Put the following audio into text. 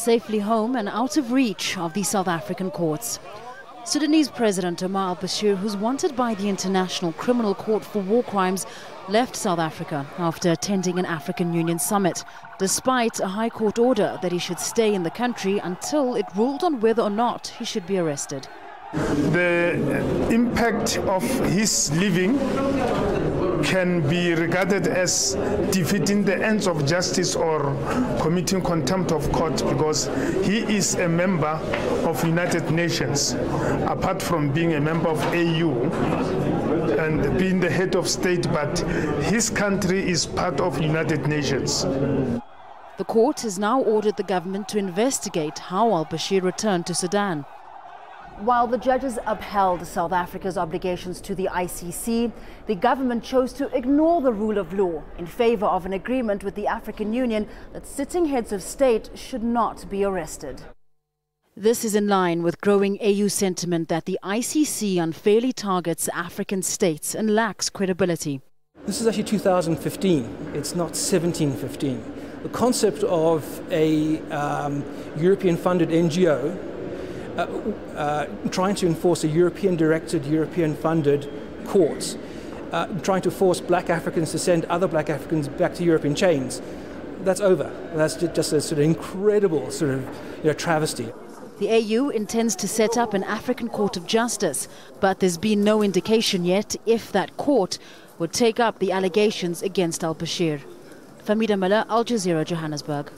safely home and out of reach of the South African courts. Sudanese President Omar al-Bashir, who's wanted by the International Criminal Court for war crimes, left South Africa after attending an African Union summit, despite a High Court order that he should stay in the country until it ruled on whether or not he should be arrested. The impact of his leaving can be regarded as defeating the ends of justice or committing contempt of court, because he is a member of United Nations, apart from being a member of AU and being the head of state, but his country is part of United Nations. The court has now ordered the government to investigate how al-Bashir returned to Sudan. While the judges upheld South Africa's obligations to the ICC, the government chose to ignore the rule of law in favor of an agreement with the African Union that sitting heads of state should not be arrested. This is in line with growing AU sentiment that the ICC unfairly targets African states and lacks credibility. This is actually 2015, it's not 1715. The concept of a European-funded NGO trying to enforce a European-directed, European-funded courts, trying to force black Africans to send other black Africans back to Europe in chains. That's over. That's just a sort of incredible sort of travesty. The AU intends to set up an African Court of Justice, but there's been no indication yet if that court would take up the allegations against al-Bashir. Fahmida, Al Jazeera, Johannesburg.